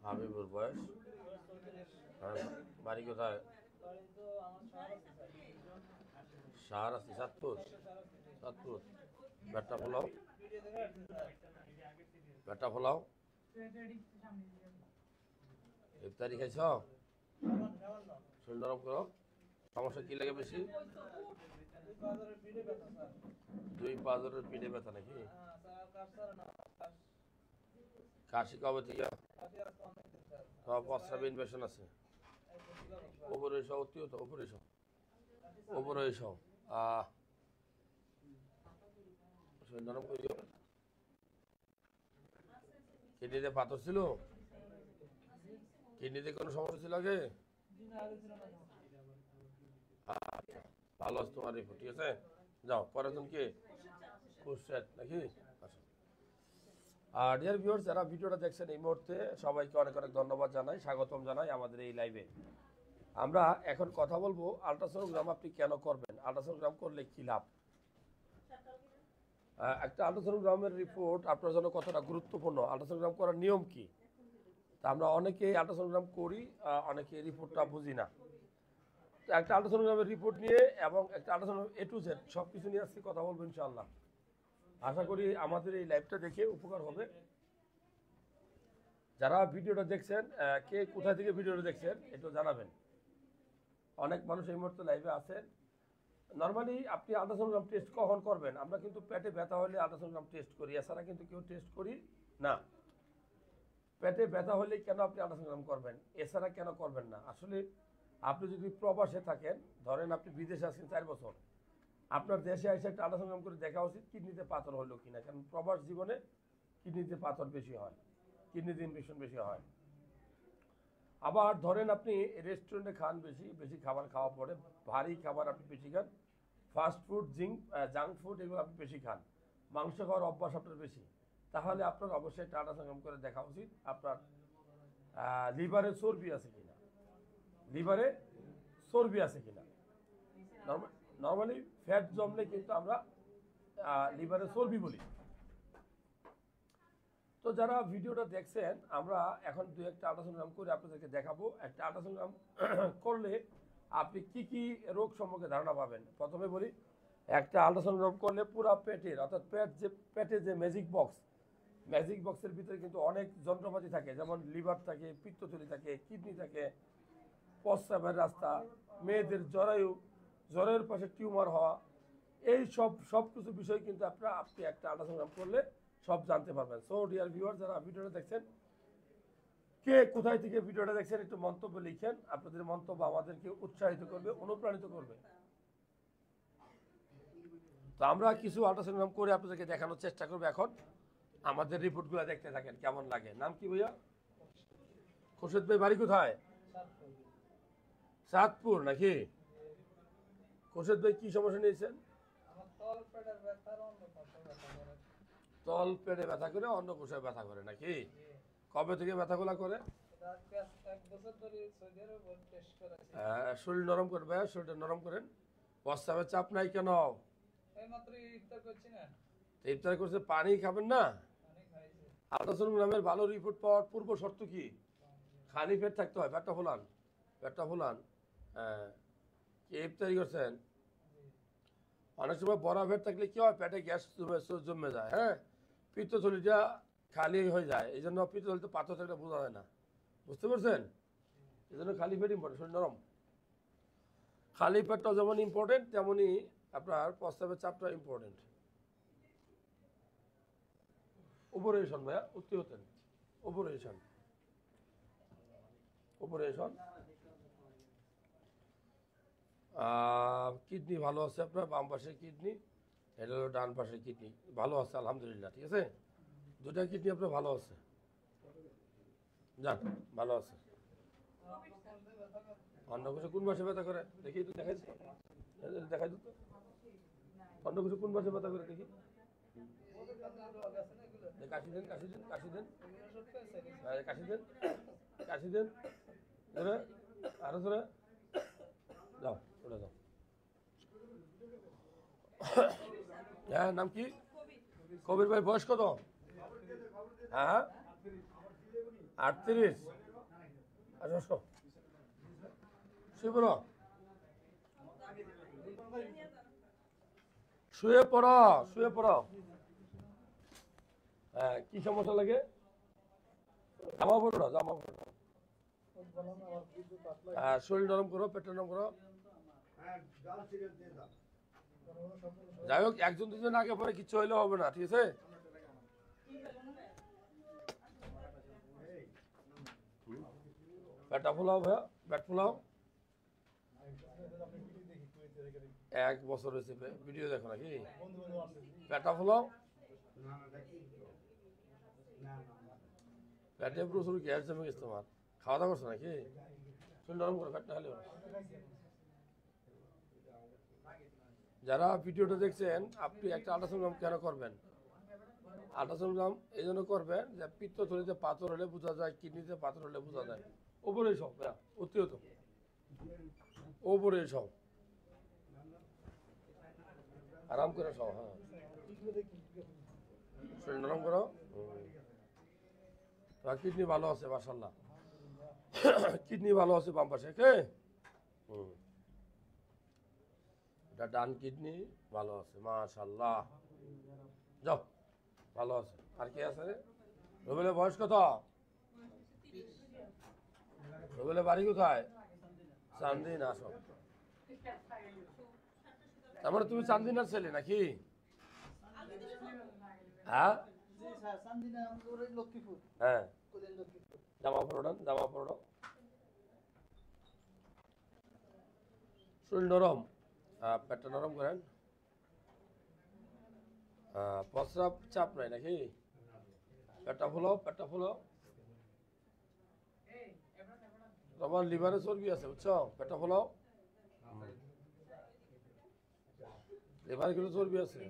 হাবিবুর বয়স, হ্যাঁ, বাড়ি কোথায়? শাহরাস্তি, চাঁদপুর। চাঁদপুর। ব্যাটটা ফোলাও, ব্যাটটা ফোলাও। ইফতারি খাইছ? শরীর নরম করো। সমস্যা কি লাগে বেশি? দুই পাঁচরের পিঠে ব্যথা নাকি? কাশি কবে থেকে? সব প্রস্রাবে ইনফেকশন আছে। উপরে এসো, অতিরিক্ত উপরে এসো, উপরে এসো। শরীর নরম করে দিও। কিডনিতে পাথর ছিল? কিডনিতে কোনো সমস্যা ছিল আগে? আচ্ছা, ভালো আছে তোমার রিপোর্ট, ঠিক আছে। যাও, পরের জন কে? খুরশেদ নাকি? আচ্ছা। আর ডিয়ার ভিউয়ার্স, যারা ভিডিওটা দেখছেন এই মুহূর্তে সবাইকে অনেক অনেক ধন্যবাদ জানাই, স্বাগতম জানাই আমাদের এই লাইভে। আমরা এখন কথা বলবো আল্ট্রাসোনোগ্রাম আপনি কেন করবেন, আল্ট্রাসোনোগ্রাম করলে কি লাভ। একটা আল্ট্রাসোনোগ্রামের রিপোর্ট আপনার জন্য কতটা গুরুত্বপূর্ণ, আল্ট্রাসোনোগ্রাম করার নিয়ম কি, তা আমরা অনেকেই আল্ট্রাসোনোগ্রাম করি, অনেকে রিপোর্টটা বুঝি না। তো একটা আল্ট্রাসোনোগ্রামের রিপোর্ট নিয়ে এবং একটা আল্ট্রাসোনোগ্রাম এ টু জেড সব কিছু নিয়ে আজকে কথা বলবো ইনশাআল্লাহ। আশা করি আমাদের এই লাইভটা দেখে উপকার হবে। যারা ভিডিওটা দেখছেন, কে কোথা থেকে ভিডিওটা দেখছেন একটু জানাবেন। অনেক মানুষ এই মুহূর্তে লাইভে আছেন। নর্মালি আপনি আল্ট্রাসোনোগ্রাম টেস্ট কখন করবেন? আমরা কিন্তু পেটে ব্যথা হলে আল্ট্রাসোনোগ্রাম টেস্ট করি, এছাড়া কিন্তু কেউ টেস্ট করি না। পেটে ব্যথা হলে কেন আপনি আল্ট্রাসোনোগ্রাম করবেন, এছাড়া কেন করবেন না? আসলে আপনি যদি প্রবাসে থাকেন, ধরেন আপনি বিদেশে আছেন 4 বছর, আপনার দেশে এসে একটা আল্ট্রাসোনোগ্রাম করে দেখা উচিত কিডনিতে পাথর হলো কিনা, কারণ প্রবাস জীবনে কিডনিতে পাথর বেশি হয়, কিডনিতে ইনফেকশন বেশি হয়। আবার ধরেন আপনি রেস্টুরেন্টে খান, বেশি বেশি খাবার খাওয়া পড়ে, ভারী খাবার আপনি বেশি খান, ফাস্ট ফুড, জাঙ্ক ফুড এগুলো আপনি বেশি খান, মাংস খাওয়ার অভ্যাস আপনার বেশি, তাহলে আপনার অবশ্যই আল্ট্রাসোনোগ্রাম করে দেখা উচিত আপনার লিভারে চর্বি আছে কিনা, লিভারে চর্বি আছে কিনা। নর্মালি ফ্যাট জমলে কিন্তু আমরা লিভারে চর্বি বলি। তো যারা ভিডিওটা দেখছেন, আমরা এখন দু একটা আল্ট্রাসোনোগ্রাম করে আপনাদেরকে দেখাবো। একটা আল্ট্রাসোনোগ্রাম করলে আপনি কি কি রোগ সম্পর্কে ধারণা পাবেন। প্রথমে বলি, একটা আল্ট্রাসোনোগ্রাম করলে পুরো পেটের, অর্থাৎ পেটে যে ম্যাজিক বক্সের ভিতরে কিন্তু অনেক যন্ত্রপাতি থাকে, যেমন লিভার থাকে, পিত্তথলি থাকে, কিডনি থাকে, প্রস্রাবের রাস্তা, মেয়েদের জরায়ু, জ্বরের পাশে টিউমার হওয়া, এই সব কিছু বিষয় কিন্তু আপনি একটা আল্ট্রাসোনোগ্রাম করলে সব জানতে পারবেন। সো ডিয়ার ভিউয়ার, যারা ভিডিওটা দেখছেন, কে কোথায় থেকে ভিডিওটা দেখছেন একটু মন্তব্য লিখেন। আপনাদের মন্তব্য আমাদেরকে উৎসাহিত করবে, অনুপ্রাণিত করবে। তো আমরা কিছু আল্ট্রাসোনোগ্রাম করে আপনাদেরকে দেখানোর চেষ্টা করবো। এখন আমাদের রিপোর্টগুলো দেখতে থাকেন, কেমন লাগে। নাম কি ভাইয়া? খুরশেদ ভাই, বাড়ি কোথায়? চাঁদপুর নাকি? খুরশেদ ভাই, কি সমস্যা নিয়েছেন? তল পেটে ব্যথা করে, অন্য কোষায় ব্যথা করে নাকি? কবে থেকে ব্যথাগুলা করে? শরীর নরম করবে, শরীরটা নরম করেন। প্রস্রাবের চাপ নাই কেন? ইফতার করছে, পানি খাবেন না? আল্ট্রাসোনোগ্রামের ভালো রিপোর্ট পাওয়ার পূর্ব শর্ত কি? খালি পেট থাকতে হয়। পেটটা ফোলান, পেটটা ফোলান। হ্যাঁ, কি ইফতারি করছেন? অনেক সময় বড় পেট থাকলে কি হয়, পেটে গ্যাস জমে যায়। হ্যাঁ, পিত্তথলিটা খালি হয়ে যায়, এই জন্য পিত্তথলিতে পাথর থাকলে বোঝা যায় না। বুঝতে পারছেন? এই জন্য খালি পেট ইম্পর্টেন্ট, শরীর নরম। খালি পেটটা যেমন ইম্পর্টেন্ট, তেমনই আপনার প্রস্রাবের চাপটা ইম্পর্টেন্ট। উপরে এসন ভাইয়া, উঠতে হতেন, উপরে এসন, উপরে এসন। কিডনি ভালো আছে আপনার, বাম পাশের কিডনি, এটা হলো ডান পাশের কিডনি, ভালো আছে আলহামদুলিল্লাহ, ঠিক আছে। দুটা কিডনি আপনার ভালো আছে, যান, ভালো আছে। অন্য কিছু কোন মাসে ব্যথা করে দেখি, একটু দেখাই, দেখাই দিত। অন্য কিছু কোন মাসে ব্যথা করে দেখি, কাশি দেন, কাশি দেন, কাশি দেন, কাশি দেন, কাশি দেন, ধরে আরো ধরে যাও, ওটা যাও। হ্যাঁ, নাম কি? কবির ভাই, বয়স কত? হ্যাঁ, 38। আচ্ছা শো শুয়ে পড়ো, শুয়ে পড়ো, শুয়ে পড়ো। হ্যাঁ, কি সমস্যা লাগে? জামা পড়ো না, জামা পড়ো। হ্যাঁ, শরীর নরম করো, পেট নরম করো। যাই হোক, একজন দুজন আগে পরে কিছু হইলে হবে না, ঠিক আছে? পেটটা ফোলাও ভাইয়া, পেট ফোলাও। 1 বছর হয়েছে, ভিডিও দেখো নাকি? পেটটা ফোলাও। পেটে প্রচুর গ্যাস জমে গেছে তোমার, খাওয়া দাওয়া করছো নাকি? শরীর নরম করো, পেটটা খালি করো। যারা ভিডিওটা দেখছেন, আপনি একটা আল্ট্রাসাউন্ড কেন করবেন? আল্ট্রাসাউন্ড এই জন্য করবেন যে পিত্তথলিতে পাথর হলে বোঝা যায়, কিডনিতে পাথর হলে বোঝা যায়। ওপরে সব অতিরিক্ত ওপরে সব আরাম করে সব। হ্যাঁ, শরীর নরম করো। তোমার কিডনি ভালো আছে মাশাআল্লাহ, কিডনি ভালো আছে বাম পাশে। কে এটা ডান কিডনি ভালো আছে মাশাআল্লাহ। যাও, ভালো আছে। আর কে আছে রে? রুবেলের বয়স কত? রুবেলের বাড়ি কোথায়? চান্দিন। আসো, তারপরে তুমি চান্দিনার ছেলে নাকি? হ্যাঁ হ্যাঁ, জামা পড়ো, জামা পড়ো। শরীর নরম, পেটটা নরম করেন। প্রস্রাব চাপ নাই নাকি? পেটটা ফুলাও, পেটটা ফুলাও। তোমার লিভারে চর্বি আছে বুঝছো, পেটটা ফুলাও। লিভারে কিন্তু চর্বি আছে।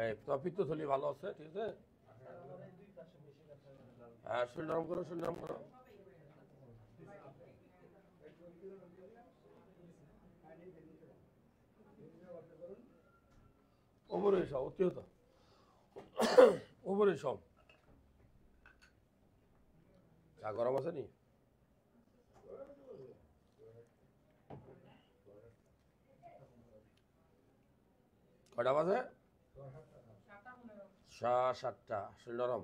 এই তোমার পিত্তথলি ভালো আছে, ঠিক আছে? হ্যাঁ, শরীর নরম করো, শরীর নরম করো। ওপরে সব অতিরিক্ত, ওপরে সব। চা গরম আছে নি? কয়টা বাজে? 7:30। শরীর নরম।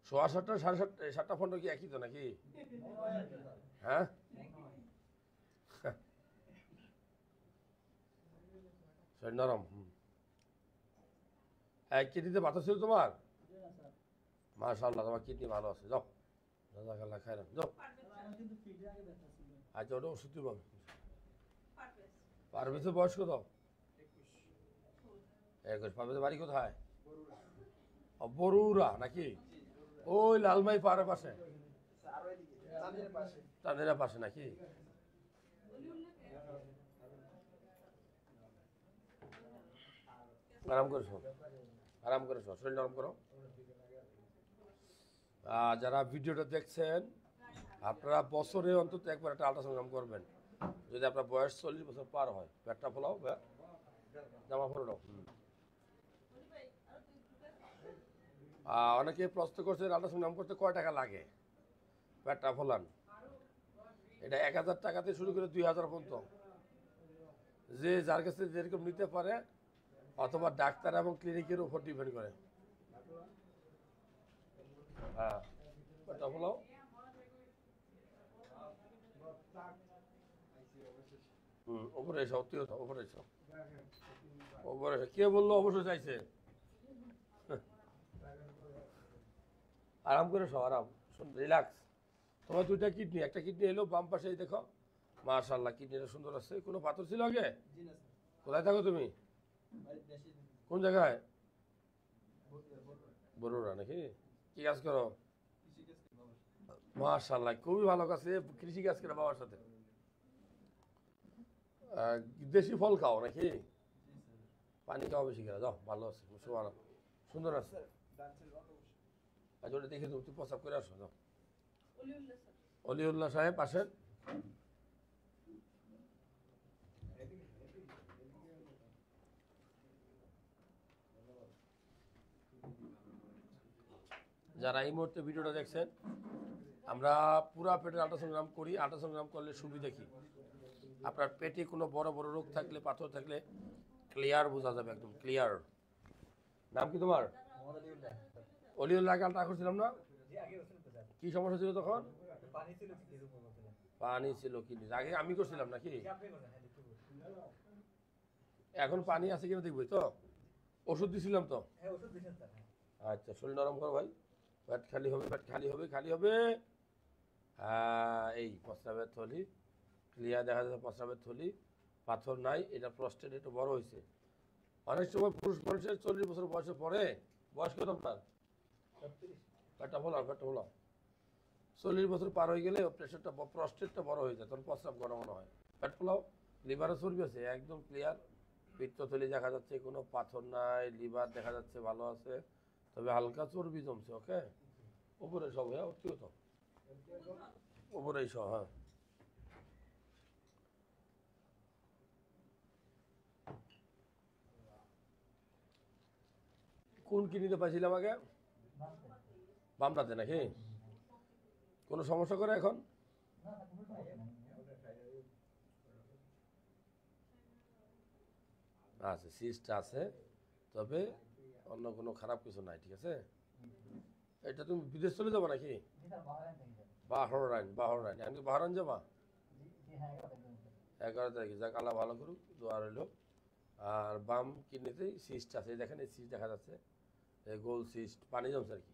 7:15, 7:30, 7:15 কি একই তো নাকি? হ্যাঁ, শরীর নরম। কিডনিতে পাথর ছিল তোমার? মাশাআল্লাহ, তোমার কিডনি ভালো আছে। যাও, জাযাকাল্লাহ খাইরান, যাও। আচ্ছা, ওটা ওষুধ দিব। পারভেজের বয়স কত? 21। পারভেজের বাড়ি কোথায়? বরুড়া নাকি? ওই লালমাই পাহাড়ের পাশে, তাদের পাশে নাকি? আরাম করে শোন, আরাম করে শোন, শরীর নরম করো। যারা ভিডিওটা দেখছেন, আপনারা বছরে অন্তত একবার একটা আল্ট্রাসাউন্ড করবেন। যদি আপনার বয়স 40 বছর পার হয়। পেটটা ফোলাও, জামা ফোলাও। অনেকে প্রশ্ন করছে আল্ট্রাসাউন্ড করতে কয় টাকা লাগে? পেটটা ফোলান, এটা 1000 টাকাতে শুরু করে 2000 পর্যন্ত, যে যার কাছে যেরকম নিতে পারে, অথবা ডাক্তার এবং ক্লিনিকের উপর ডিপেন্ড করে। হ্যাঁ, পেটটা ফোলাও। ওপরে এসো, অতিরিক্ত ওপরে এসো, ওপরে এসো। কে বললো অবশ্যই চাইছে? আরাম করে সব, আরাম, রিল্যাক্স। তোমার 2টা কিডনি, একটা কিডনি এলো বাম পাশে, দেখো মাশাআল্লাহ, কিডনিটা সুন্দর আছে। কোনো পাথর ছিল আগে? কোথায় থাকো তুমি? কোন জায়গায়? বরুড়া নাকি? কি কাজ করো? মাশাআল্লাহ, খুবই ভালো কাছে, কৃষি কাজ করে বাবার সাথে। দেশি ফল খাও নাকি? পানি খাওয়া বেশি করে, যাও, ভালো আছে, সুন্দর আছে। আচ্ছা, ওটা দেখে তুমি প্রস্রাব করে আসো, যাও। অলিউল্লাহ সাহেব আসেন। যারা এই মুহূর্তে ভিডিওটা দেখছেন, আমরা পুরা পেটের আল্ট্রাসোনোগ্রাম করি। আল্ট্রাসোনোগ্রাম করলে সুবিধা কি, আপনার পেটে কোনো বড় বড় রোগ থাকলে, পাথর থাকলে ক্লিয়ার বোঝা যাবে, একদম ক্লিয়ার। নাম কি তোমার? অলিউল্লাহ। আলট্রা করছিলাম না? কি সমস্যা ছিল তখন? পানি ছিল কি আগে আমি করছিলাম নাকি? এখন পানি আছে কিনা দেখবই তো। ওষুধ দিছিলাম তো। আচ্ছা, শরীর নরম করো ভাই। পেট খালি হবে, পেট খালি হবে, খালি হবে। এই প্রস্রাবের থলি ক্লিয়ার দেখা যাচ্ছে, প্রস্রাবের থলি পাথর নাই। এটা প্রস্টেট একটু বড় হয়েছে। অনেক সময় পুরুষ মানুষের 40 বছর বয়সের পরে, বয়স কত আপনার? পেটটা ফোলাও, পেটটা ফোলাও। 40 বছর পার হয়ে গেলে প্রেশারটা, প্রস্টেটটা বড় হয়ে যায়, তখন প্রস্রাব ঘন ঘন হয়। পেট ফোলাও। লিভারে চর্বি আছে, একদম ক্লিয়ার। পিত্তথলি দেখা যাচ্ছে, কোনো পাথর নাই। লিভার দেখা যাচ্ছে ভালো আছে, তবে হালকা চর্বি জমছে। ওকে, উপরে সব, হ্যাঁ অতিগত উপরেই সব। হ্যাঁ, কোন কিডনিতে পাইছিলাম আগে? বামটাতে নাকি? কোনো সমস্যা করে এখন? আচ্ছা, সিস্ট আছে, তবে অন্য কোনো খারাপ কিছু নাই। ঠিক আছে, এটা তুমি বিদেশ চলে যাবা নাকি? বাহরাইন। বাহরাইন, আমি বাহরাইন যাবা 11 তারিখে। যাক, আল্লাহ ভালো করুক, দোয়া রইল। আর বাম কিডনিতেই সিস্ট আছে, দেখেন এই সিস্ট দেখা যাচ্ছে, এই গোল সিস্ট, পানি জমছে আর কি।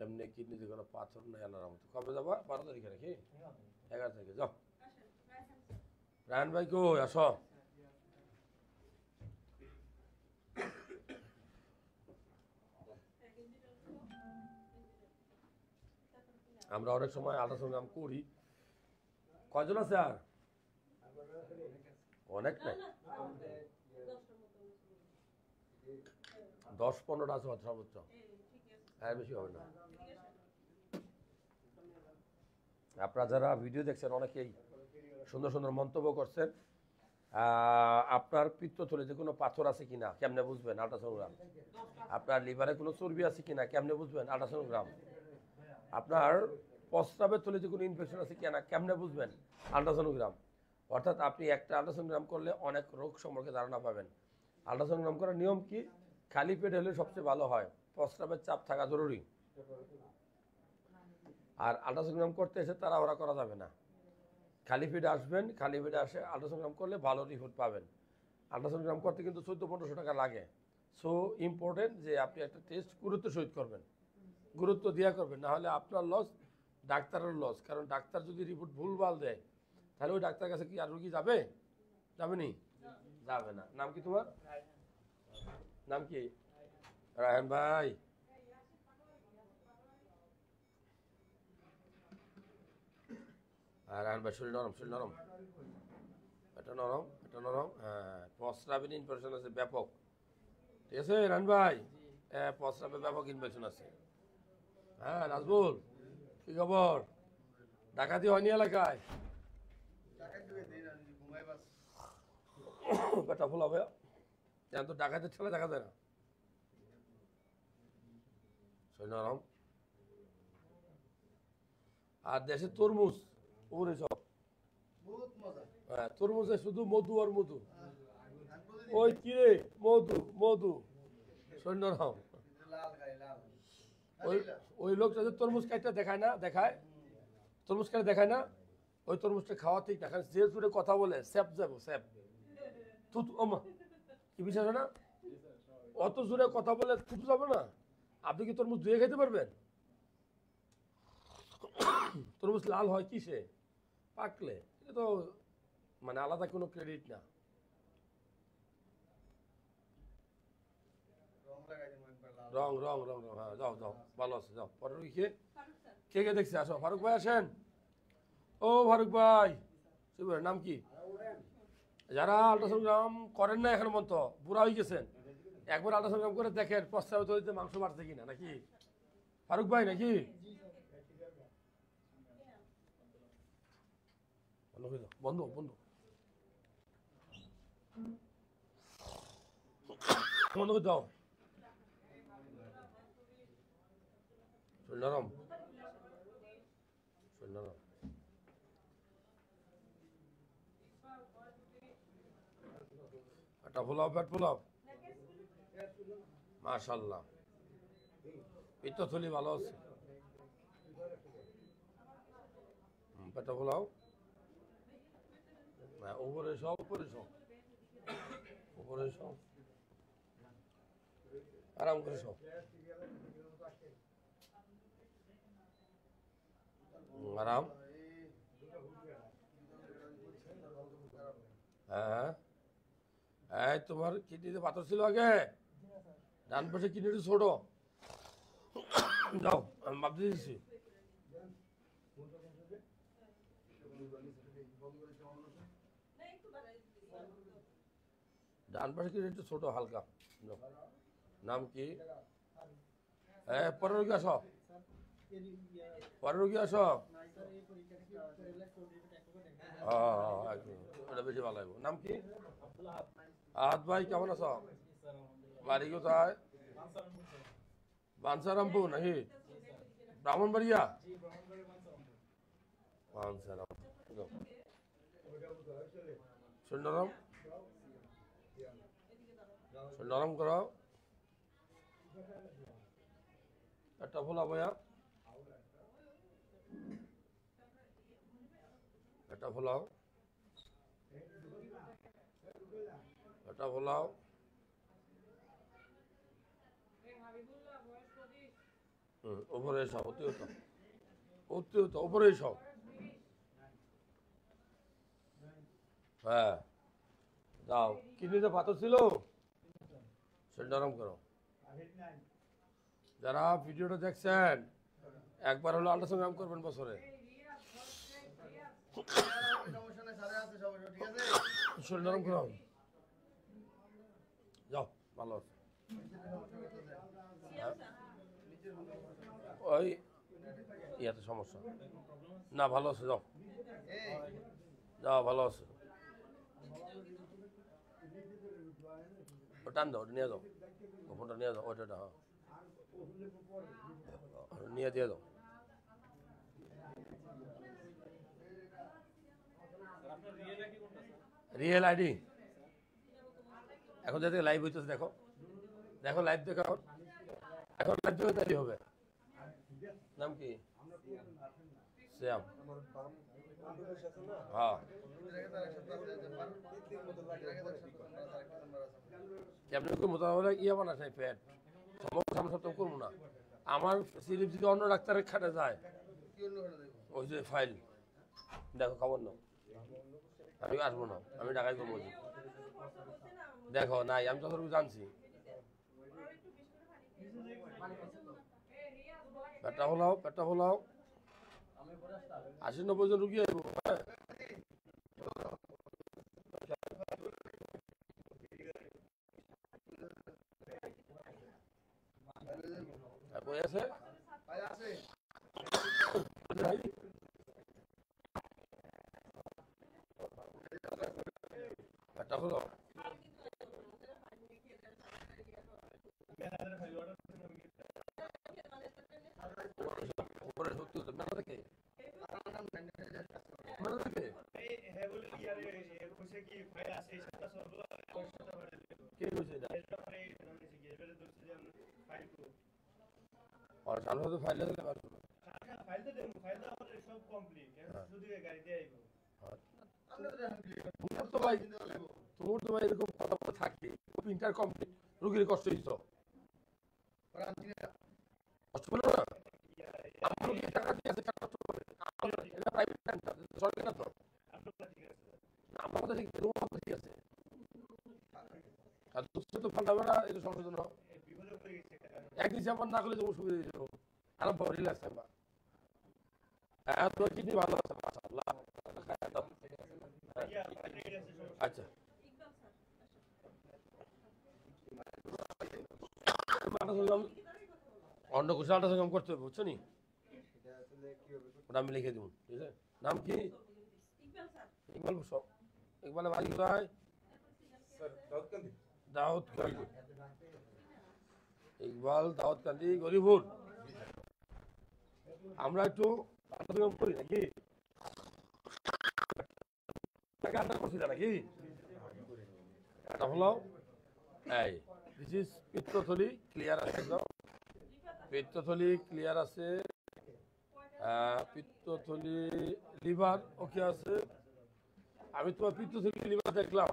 এমনি কিডনিতে কোনো পাথর নেই আল্লাহর মতো। কবে যাবা? 12 তারিখে নাকি? 11 তারিখে যাও। রায়ন ভাই কই, আসো। আমরা অনেক সময় আল্ট্রাসোনোগ্রাম করি। কয়জন আছে আর? অনেক নাই, 10-15টা আছে সর্বোচ্চ, আর বেশি হবে না। আপনারা যারা ভিডিও দেখছেন, অনেকেই সুন্দর সুন্দর মন্তব্য করছেন। আপনার পিত্তথলিতে কোনো পাথর আছে কিনা কেমনে বুঝবেন? আল্ট্রাসোনোগ্রাম। আপনার লিভারে কোনো চর্বি আছে কিনা কেমনে বুঝবেন? আল্ট্রাসোনোগ্রাম। আপনার প্রস্রাবের থলিতে কোনো ইনফেকশন আছে কিনা কেমনে বুঝবেন? আল্ট্রাসোনোগ্রাম। অর্থাৎ আপনি একটা আল্ট্রাসোনোগ্রাম করলে অনেক রোগ সম্পর্কে ধারণা পাবেন। আল্ট্রাসোনোগ্রাম করার নিয়ম কি? খালি পেট হলে সবচেয়ে ভালো হয়, প্রস্রাবের চাপ থাকা জরুরি। আর আল্ট্রাসোনোগ্রাম করতে এসে তাড়াহুড়া করা যাবে না। খালি পেটে আসবেন, খালি পেটে আসে আল্ট্রাসোনোগ্রাম করলে ভালো রিপোর্ট পাবেন। আল্ট্রাসোনোগ্রাম করতে কিন্তু 1400-1500 টাকা লাগে। সো ইম্পর্টেন্ট যে আপনি একটা টেস্ট গুরুত্ব সহিত করবেন, গুরুত্ব দিয়া করবেন, না হলে আপনার লস, ডাক্তারের লস। কারণ ডাক্তার যদি রিপোর্ট ভুলভাল দেয়, তাহলে ওই ডাক্তার কাছে কি আর রুগী যাবে? যাবে নি? যাবে না। নাম কি তোমার? নাম কি? রায়হান ভাই। রায়হান ভাই, শরীর নরম, শরীর নরম, এটা নরম, এটা নরম। হ্যাঁ, প্রস্রাবের ইনফেকশন আছে ব্যাপক। ঠিক আছে রায়হান ভাই, প্রস্রাবে ব্যাপক ইনফেকশন আছে। হ্যাঁ নাজবুল, কি খবর? ডাকাতি হয়নি এলাকায়? পেটা ফোলা ভাইয়া, এখন তো ডাকাতের ছেলে দেখা যায় না। শরীর নরম। আর দেশে তরমুজ উপরে সব, হ্যাঁ তরমুজে শুধু মধু আর মধু। ওই কিরে, মধু মধু, শরীর নরম। ওই ওই লোকটা যে তরমুজ কাটটা দেখায় না, দেখায় তরমুজ কাটে দেখায় না, ওই তরমুজটা খাওয়াতেই না, যে জুড়ে কথা বলে স্যাপ যাবো স্যাপ। থুতু, ওমা কি বিশ্বাস হয় না? অত জোরে কথা বলে থুতু যাবে না? আপনি কি তরমুজ ধুয়ে খেতে পারবেন? তরমুজ লাল হয় কিসে? পাকলে। এটা তো মানে আলাদা কোনো ক্রেডিট না। রং রং রং রং, হ্যাঁ যাও যাও, ভালো আছে, যাও। পরে রুগী কে কে কে দেখছে? আসো ফারুক ভাই, আসেন। ও ফারুক ভাই, শিবুরের নাম কি? যারা আল্ট্রাসোনোগ্রাম করেন না এখন পর্যন্ত, বুড়া হয়ে গেছেন, একবার আল্ট্রাসোনোগ্রাম করে দেখেন প্রস্তাবিত তৈরিতে মাংস বাড়ছে কিনা, নাকি ফারুক ভাই? নাকি বন্ধু বন্ধু বন্ধু দাও। নরম নরম। একটা পোলাও পেট পোলাও মাশাল্লাহ পিত্তথলি ভালো আছে। পেটা পোলাও উপরে সব উপরে সব উপরে সব আরাম করে সব আরাম। হ্যাঁ হ্যাঁ তোমার কিডনিতে পাথর ছিল আগে, ডান পাশে কিডনিটা ছোট। যাও আমি মাপ দিয়ে দিচ্ছি। ডান পাশে কিডনি একটু ছোট হালকা। নাম কি? হ্যাঁ পরের রোগী আসো, পরের রোগী আসো। ওটা বেশি ভালো লাগবে। নাম কি? আহাদ ভাই কেমন আছো? বাড়ি কোথায়? বাঞ্ছারামপুর নাকি ব্রাহ্মণবাড়িয়া? নরম নরম করো একটা ফোলা বয়া একটা ফোলাও একটা ফোলাও উপরে সব অতিরিক্ত অতিরিক্ত উপরে সব। হ্যাঁ যাও কিডনিতে পাথর ছিল সেটা নরম করো। যারা ভিডিওটা দেখছেন একবার হলো আল্ট্রাসাউন্ড করবেন বছরে। শরীর নরম করো যাও ভালো আছে। ওই ইয়াতে সমস্যা না, ভালো আছে যাও যাও ভালো আছে। টান দাও নিয়ে যাও, ফোনটা নিয়ে যাও ওইটা। হ্যাঁ নিয়ে দিয়ে দাও। রিয়েল আইডি এখন যাতে লাইভ হইতেছে দেখো, দেখো লাইভ দেখো এখন লাইভ দেখো তাই হবে। নাম কি? শ্যাম। হ্যাঁ কেমন মোটামুটি ইয়ে বানাস নাই পেট সমস্যা তো করবো না। আমার সিলিপ যদি অন্য ডাক্তারের খাটে যায় ওই যে ফাইল দেখো খবর নাও, আমি আসবো না, আমি ঢাকায় করবো। দেখো নাই আমি যতটুকু জানছি পেটটা ফোলাও পেটটা ফোলাও 80-90 জন রুগী আইব। কই আছে পেটটা ফোলাও উপরে সত্যি মেলা থেকে মেলা থেকে কে কইছে এটা? আর জানো তো ফাইল দিতে পারছো না। ফাইল তো দেব, ফাইল তো আমাদের সব কমপ্লিট, শুধু গাড়ি দিয়ে আইবো। তোমার তো ভাই এরকম কথা বলে থাকে প্রিন্টার কমপ্লিট রোগীর কষ্ট হইতো কষ্ট পেলো না। আমার রোগী টাকা দিয়ে আছে কষ্ট পাবে, এটা প্রাইভেট সেন্টার সরকারি না তো। আমার কথা ঠিক তোমার কথা ঠিক আছে আর দুঃখে তো ফান্ডাবে না, এটা সংশোধন এক ডিসেম্বর না করলে তোমার সুবিধা দিয়েছিল আরাম পাবো রিল্যাক্স থাকবা। হ্যাঁ তোমার কিডনি ভালো আছে মাশাআল্লাহ। আচ্ছা অন্য কিছু আল্ট্রাসাউন্ড করতে হবে বুঝছো নি, ওটা আমি লিখে দেবো ঠিক আছে। নাম কি? ইকবাল সব ইকবালের বাড়ি কোথায়? দাউদকান্দি। ইকবাল দাউদকান্দি গরিপুর। আমরা একটু আলোচনা করি নাকি আড্ডা করছি না নাকি এটা হলো এই দিস ইজ পিত্তথলি ক্লিয়ার আছে একদম পিত্তথলি ক্লিয়ার আছে পিত্তথলি লিভার ওকে আছে আমি তোমার পিত্তথলি লিভার দেখলাম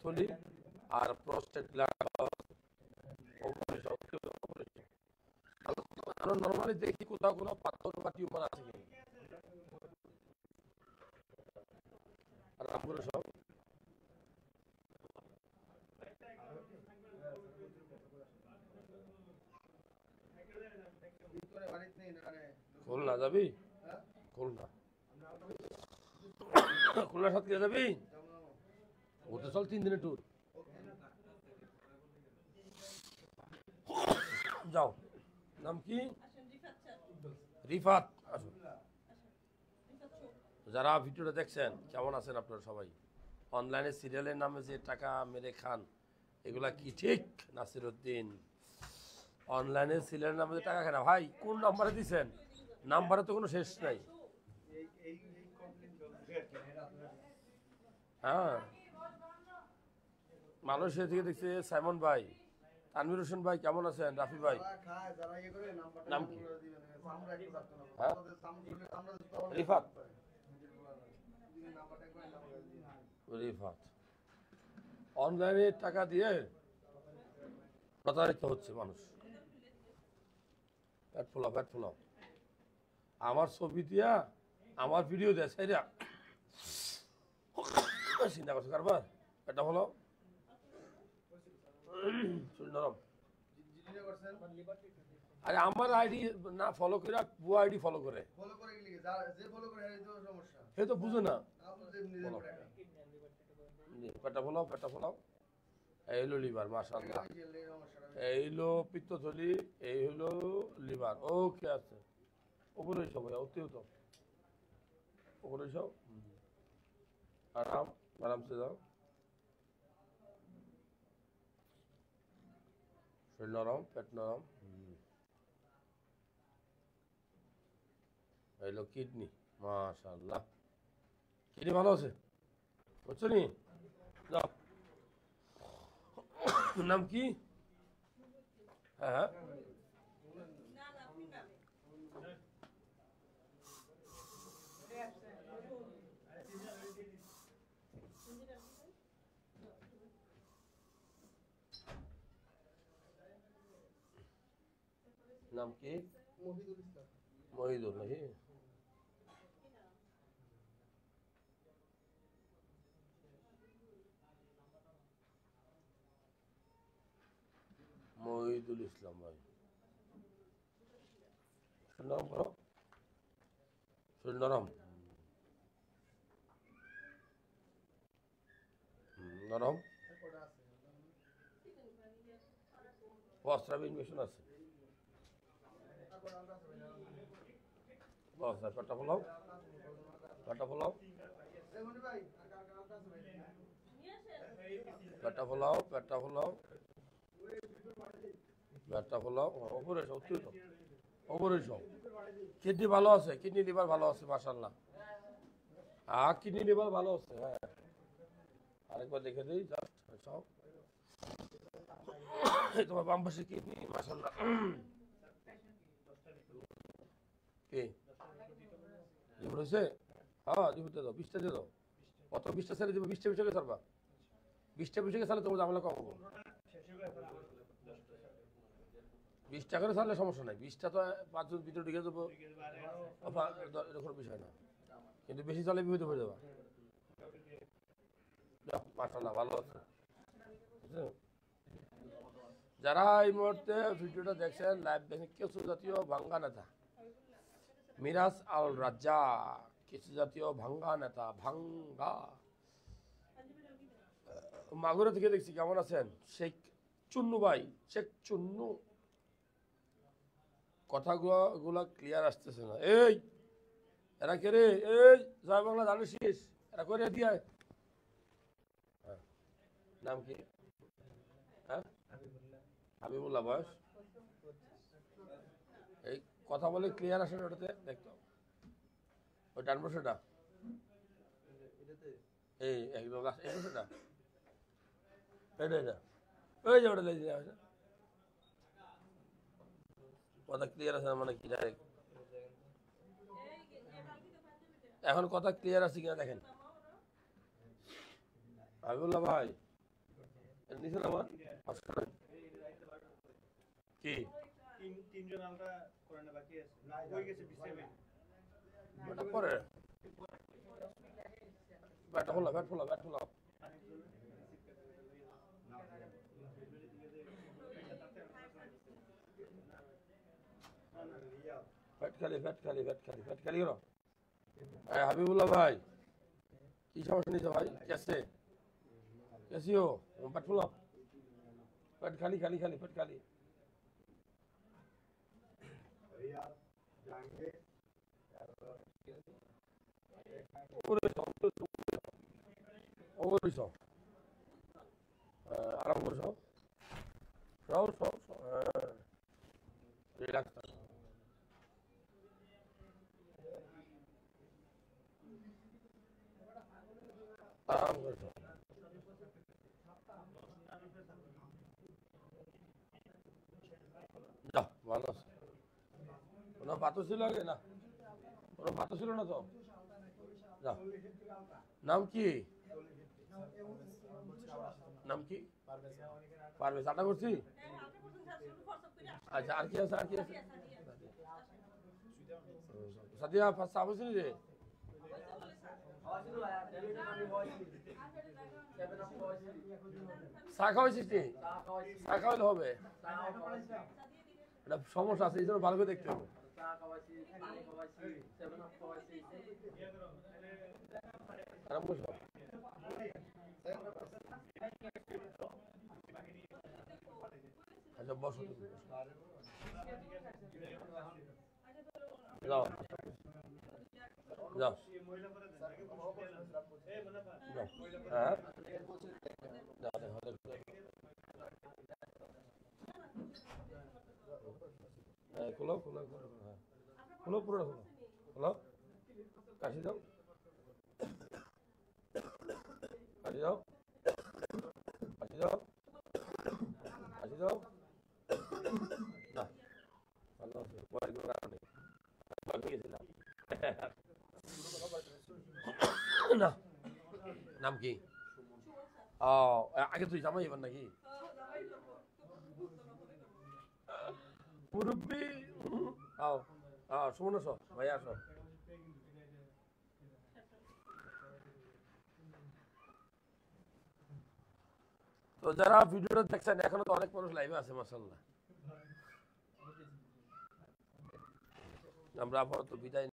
থলি আর প্রস্টেট আমরা নর্মালি দেখি কোথাও কোনো পাথর বা টিউমার আছে কি আর আমগুলো সব খুলনা যাবি খুলনা খুলনা সাতক্ষীরা যাবি ওতে চল 3 দিনের ট্যুর যাও নাম কি রিফাত আসুন যারা ভিডিওটা দেখছেন কেমন আছেন আপনারা সবাই অনলাইনে সিরিয়ালের নামে যে টাকা মেরে খান এগুলা কি ঠিক নাসিরউদ্দিন অনলাইনে সিরিয়ালের নামে যে টাকা খান ভাই কোন নাম্বারে দিছেন নাম্বারে তো কোনো শেষ নাই হ্যাঁ মালয়েশিয়া থেকে দেখছে সাইমন ভাই তানভীর হোসেন ভাই কেমন আছেন রাফি ভাই নাম কি হ্যাঁ রিফাত রিফাত অনলাইনে টাকা দিয়ে প্রতারিত হচ্ছে মানুষ পেট ফোলাও আমার ছবি দিয়া আমার ভিডিও দেয় সেইরা চিন্তা করছে কারবার পেটটা ফোলাও নরম আরে আমার আইডি না ফলো করে বুয়া আইডি ফলো করে সে তো বুঝে না পেটা ফোলাও এই হলো লিভার মাশাআল্লাহ এই হলো পিত্তথলি এই হলো লিভার ওকে আছে উপরে সব অতিরিক্ত উপরে সব আরামসে যাও শরীর নরম পেট নরম হলো কিডনি মাশাআল্লাহ কিডনি ভালো আছে বুঝছো নি যাও নাম কি হ্যাঁ নাম কি মহিদুল নাকি মহিদুল ইসলাম ভাই নরম করো শরীর নরম নরম বস্ত্রাবি ইনফেকশন আছে বস্ত্রা পেটটা ফোলাও পেটটা ফোলাও উপরে সব কিডনি ভালো আছে কিডনি লিভার ভালো আছে মাশাআল্লাহ কিডনি লিভার ভালো আছে হ্যাঁ আরেকবার দেখে দিই জাস্ট সব তোমার বাম পাশে কিডনি মাশাআল্লাহ কি লিভার হয়েছে হ্যাঁ লিভার দিয়ে দাও 20টা দিয়ে দাও কত 20টা ছেড়ে দেবো 20টা বিষয়কে ছাড়বা 20টা বিষয়কে ছাড়লে তোমার ঝামেলা কম হবো 20 টাকা করে ছাড়লে সমস্যা নাই 20টা তো 5 জন ভিতরে ঢুকে দেবো এরকম বিষয় না কিন্তু বেশি চলে বিপদ হয়ে যাবা মাশাআল্লাহ ভালো আছে যারা এই মুহূর্তে ভিডিওটা দেখছেন লাইভ দেখেন কিছু জাতীয় ভাঙ্গা নেতা মিরাজ আল রাজ্জা কিছু জাতীয় ভাঙ্গা নেতা ভাঙ্গা মাগুরা থেকে দেখছি কেমন আছেন শেখ চুন্নু ভাই শেখ চুন্নু কথাগুলা ক্লিয়ার আসতেছে না এই এরা কে রে? এই জয় বাংলা জানিস? এরা করে দিয়ে নাম কি? হ্যাঁ, হাবিবুল্লাহ। বয়স? এই কথা বলে ক্লিয়ার আসে না ওটাতে দেখতো। ওই ডান পাশেটা, এই একদম এই পাশেটা, এটা ওই যে ওটা লেগে আছে। কথা ক্লিয়ার আছে না মানে কি ডাইরেক্ট? এখন কথা ক্লিয়ার আছে কিনা দেখেন। হাবিবুল্লাহ ভাই নিচে নামান কি পরে ব্যাট খোলা ব্যাট খোলা ব্যাট খোলা। ব্যাট খালি ব্যাট খালি ব্যাট খালি ব্যাট খালি করো। হাবিবুল্লাহ ভাই কি সমস্যা নিয়েছে ভাই? कैसे कैसी हो? बैट खोलो बैट खाली खाली खाली बैट खाली। আরাম করে সব সব সব রিল্যাক্স আরাম করে সব। যাও ভালো আছে। কোনো পাথর ছিল আগে না? কোনো পাথর ছিল না তো? যাও। নাম কি? নাম কি? পারভেজ। আটা করছি। আচ্ছা আর কি আছে? আর কি আছে? সাদিয়া ফার্স্ট আবশ্যই রে চা খাওয়াইছিস নি? চা খাওয়াইলে হবে, এটা সমস্যা আছে, এই জন্য ভালো করে দেখতে হবে। আরাম করছো? আচ্ছা বসো তুমি, যাও যাও হ্যাঁ খোলো খোলো খোলো হ্যাঁ খোলো পুরোটা খোলো খোলো। কাশি দাও কাশি দাও কাশি দাও কাশি দাও। না ভালো আছে, পরে কোনো কারণ নেই, ভালো গেছিলাম না। নাম কি? ও আগে তুই জামাই এবার নাকি মুরব্বী? আও সুমন আসো, ভাই আসো। তো যারা ভিডিওটা দেখছেন এখনো তো অনেক মানুষ লাইভে আছে মাশাআল্লাহ। আমরা আপাতত বিদায়।